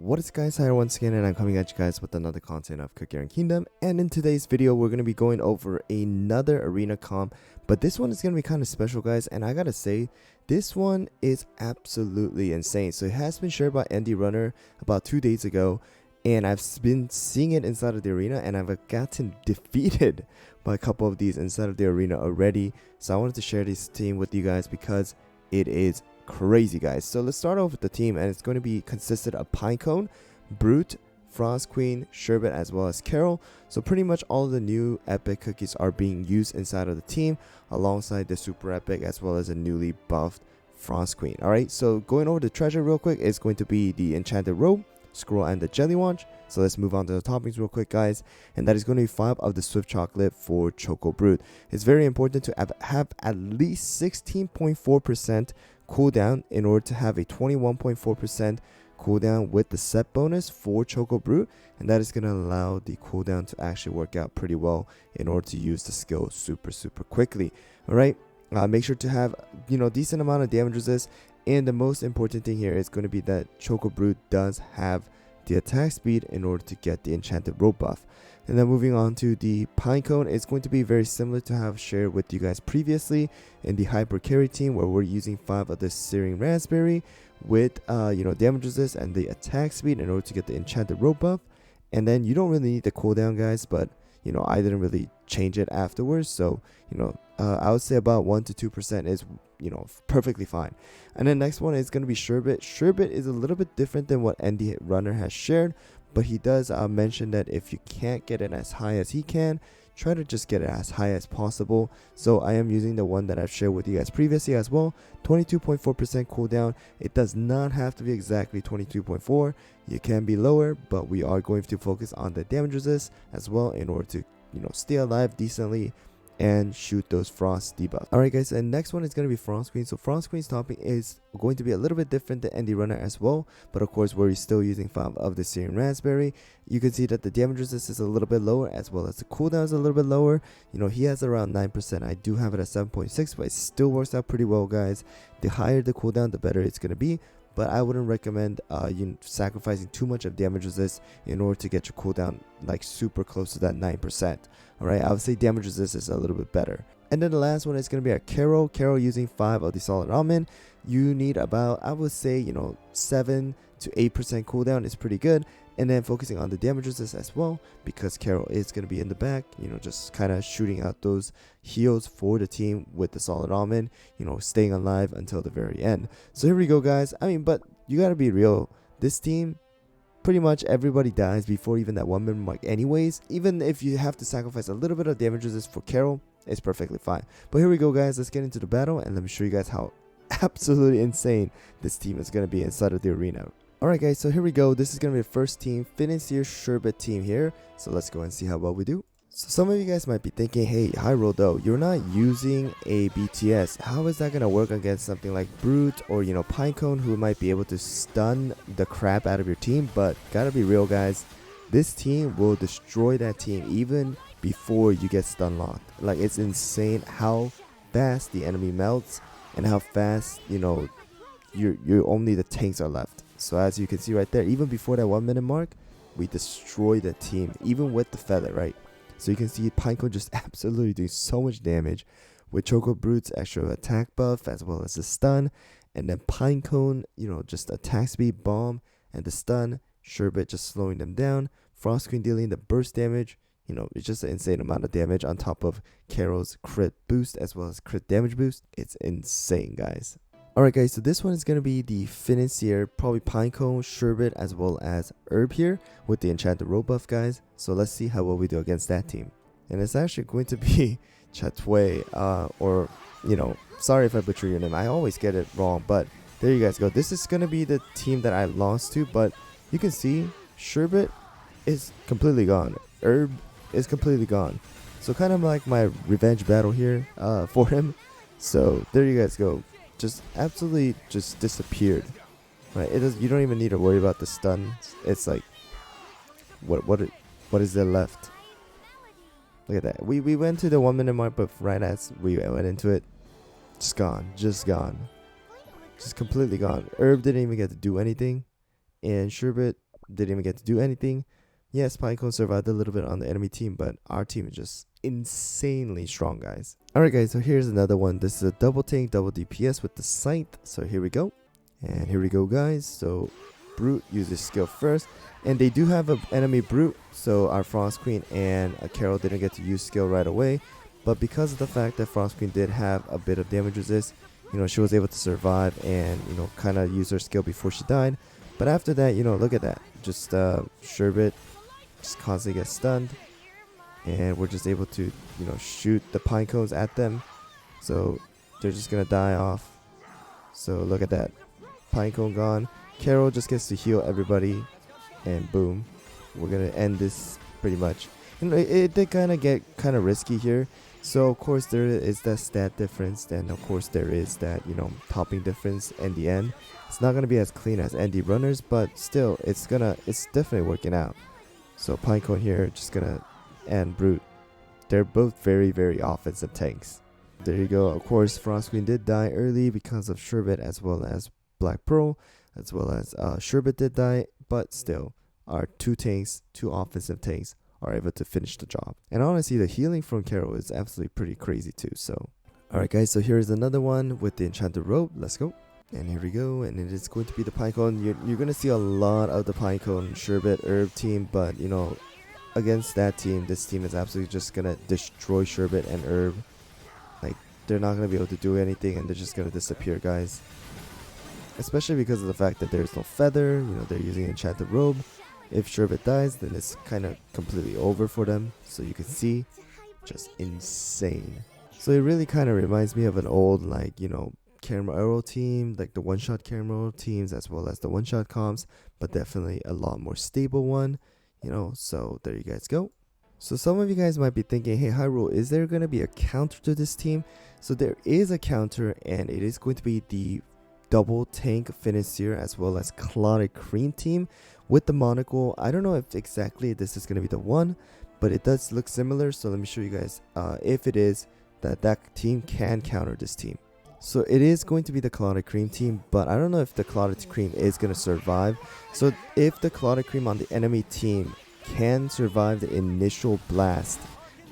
What is guys, here once again, and I'm coming at you guys with another content of Cookie and Kingdom. And in today's video we're going to be going over another arena comp, but this one is going to be kind of special, guys, and I gotta say this one is absolutely insane. So it has been shared by Andy Runner about 2 days ago, and I've been seeing it inside of the arena, and I've gotten defeated by a couple of these inside of the arena already. So I wanted to share this team with you guys because it is crazy, guys. So let's start off with the team, and it's going to be consisted of Pinecone, Brute, Frost Queen, Sherbet, as well as Carol. So pretty much all of the new epic cookies are being used inside of the team alongside the super epic as well as a newly buffed Frost Queen. Alright, so going over the treasure real quick is going to be the enchanted robe, scroll, and the jelly wand. So let's move on to the toppings real quick, guys, and that is going to be 5 of the swift chocolate for Choco Brute. It's very important to have at least 16.4% cooldown in order to have a 21.4% cooldown with the set bonus for Choco Brute, and that is going to allow the cooldown to actually work out pretty well in order to use the skill super quickly. All right, make sure to have decent amount of damage resist, and the most important thing here is going to be that Choco Brute does have the attack speed in order to get the enchanted robe buff. And then moving on to the Pinecone, it's going to be very similar to how I've shared with you guys previously in the hyper carry team, where we're using 5 of the searing raspberry with damage resist and the attack speed in order to get the enchanted robe buff. And then you don't really need the cooldown, guys, but I didn't really change it afterwards, so I would say about 1 to 2% is perfectly fine. And then next one is going to be Sherbet. Sherbet is a little bit different than what Andy Runner has shared, but he does mention that if you can't get it as high as he can, try to just get it as high as possible. So I am using the one that I've shared with you guys previously as well, 22.4% cooldown. It does not have to be exactly 22.4. You can be lower, but we are going to focus on the damage resist as well in order to stay alive decently and shoot those frost debuffs. Alright, guys, and next one is going to be Frost Queen. So Frost Queen's topping is going to be a little bit different than Andy Runner as well, but of course we're still using 5 of the searing raspberry. You can see that the damage resist is a little bit lower, as well as the cooldown is a little bit lower. He has around 9%. I do have it at 7.6, but it still works out pretty well, guys. The higher the cooldown, the better it's going to be, but I wouldn't recommend sacrificing too much of damage resist in order to get your cooldown like super close to that 9%. Alright, I would say damage resist is a little bit better. And then the last one is going to be a Carol. Carol using 5 of the solid almond. You need about, I would say, 7 to 8% cooldown is pretty good. And then focusing on the damage resist as well, because Carol is going to be in the back, just kind of shooting out those heals for the team with the solid almond, staying alive until the very end. So here we go, guys. But you got to be real. This team, pretty much everybody dies before even that 1 minute mark anyways. Even if you have to sacrifice a little bit of damage resist for Carol, it's perfectly fine. But here we go, guys. Let's get into the battle, and let me show you guys how absolutely insane this team is going to be inside of the arena. Alright, guys, so here we go. This is going to be the first team, Financier Sherbet team here. So let's go and see how well we do. So some of you guys might be thinking, hey, HyRoll though, you're not using a BTS. How is that going to work against something like Brute or, Pinecone, who might be able to stun the crap out of your team? But gotta be real, guys. This team will destroy that team even before you get stun locked. Like, it's insane how fast the enemy melts and how fast, you're only the tanks are left. So as you can see right there, even before that 1 minute mark, we destroy the team, even with the feather, right? So you can see Pinecone just absolutely doing so much damage with Choco Brute's extra attack buff as well as the stun. And then Pinecone, just attack speed, bomb, and the stun. Sherbet just slowing them down. Frost Queen dealing the burst damage. It's just an insane amount of damage on top of Carol's crit boost as well as crit damage boost. It's insane, guys. Alright, guys, so this one is going to be the Financier, probably Pinecone, Sherbet, as well as Herb here with the enchanted robe buff, guys. So let's see how well we do against that team. And it's actually going to be Chatway, or, sorry if I butcher your name. I always get it wrong, but there you guys go. This is going to be the team that I lost to, but you can see Sherbet is completely gone. Herb is completely gone. So kind of like my revenge battle here for him. So there you guys go. Just absolutely just disappeared, right? You don't even need to worry about the stun. It's like what is there left? Look at that. We went to the 1 minute mark, but right as we went into it, just gone, just completely gone. Herb didn't even get to do anything, and Sherbet didn't even get to do anything. Yes, Pinecone survived a little bit on the enemy team, but our team is just insanely strong, guys. Alright guys, so here's another one. This is a double tank, double DPS with the scythe. So here we go. And here we go, guys. So Brute uses skill first. And they do have an enemy Brute, so our Frost Queen and Carol didn't get to use skill right away. But because of the fact that Frost Queen did have a bit of damage resist, you know, she was able to survive and, you know, kind of use her skill before she died. But after that, you know, look at that. Just Sherbet just constantly gets stunned. And we're just able to, you know, shoot the pine cones at them. So they're just going to die off. So look at that. Pinecone gone. Carol just gets to heal everybody. And boom. We're going to end this pretty much. You know, it did kind of get kind of risky here. So of course there is that stat difference. Then of course there is that, you know, topping difference in the end. It's not going to be as clean as ND runners, but still it's definitely working out. So Pinecone here just going to and Brute. They're both very, very offensive tanks. There you go. Of course, Frost Queen did die early because of Sherbet as well as Black Pearl, as well as Sherbet did die, but still, our two offensive tanks are able to finish the job. And honestly, the healing from Carol is absolutely pretty crazy too. So, alright guys, so here's another one with the Enchanted Robe. Let's go. And here we go, and it is going to be the Pinecone. You're going to see a lot of the Pinecone Sherbet Herb team, but you know, against that team, this team is absolutely just going to destroy Sherbet and Herb. Like, they're not going to be able to do anything, and they're just going to disappear, guys. Especially because of the fact that there's no feather, you know, they're using Enchanted Robe. If Sherbet dies, then it's kind of completely over for them. So you can see, just insane. So it really kind of reminds me of an old, like, you know, Camera Arrow team, like the one-shot Camera Arrow teams, as well as the one-shot comps, but definitely a lot more stable one. You know, so there you guys go. So some of you guys might be thinking, hey HyRool, is there going to be a counter to this team? So there is a counter, and it is going to be the double tank Financier as well as Clotted Cream team with the monocle. I don't know if exactly this is going to be the one, but it does look similar. So let me show you guys if it is that team can counter this team. So it is going to be the Clotted Cream team, but I don't know if the Clotted Cream is going to survive. So if the Clotted Cream on the enemy team can survive the initial blast,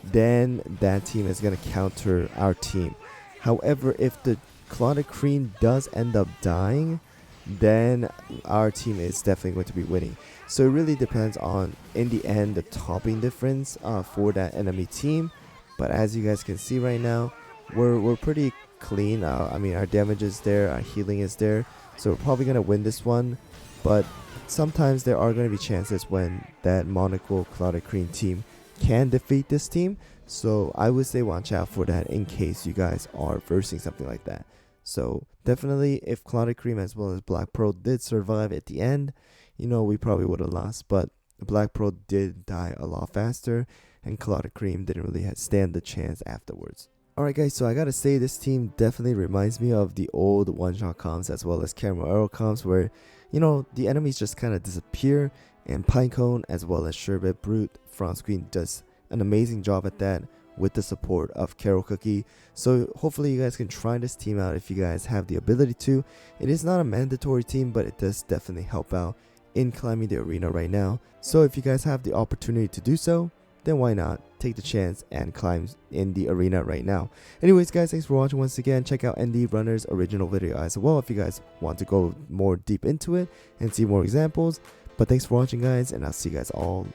then that team is going to counter our team. However, if the Clotted Cream does end up dying, then our team is definitely going to be winning. So it really depends on, in the end, the topping difference for that enemy team. But as you guys can see right now, we're pretty clean. I mean, our damage is there, our healing is there, so we're probably gonna win this one. But sometimes there are going to be chances when that monocle Clotted Cream team can defeat this team. So I would say watch out for that in case you guys are versing something like that. So definitely, if Clotted Cream as well as Black Pearl did survive at the end, you know, we probably would have lost. But Black Pearl did die a lot faster, and Clotted Cream didn't really stand the chance afterwards. Alright guys, so I gotta say this team definitely reminds me of the old one-shot comps as well as Camera Arrow comps, where, you know, the enemies just kind of disappear, and Pinecone as well as Sherbet, Brute, Frost Queen does an amazing job at that with the support of Carol Cookie. So hopefully you guys can try this team out if you guys have the ability to. It is not a mandatory team, but it does definitely help out in climbing the arena right now. So if you guys have the opportunity to do so, then why not take the chance and climb in the arena right now. Anyways guys, thanks for watching once again. Check out ND Runner's original video as well if you guys want to go more deep into it and see more examples. But thanks for watching guys, and I'll see you guys all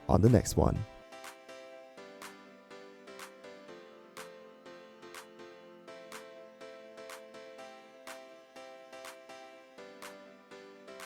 on the next one.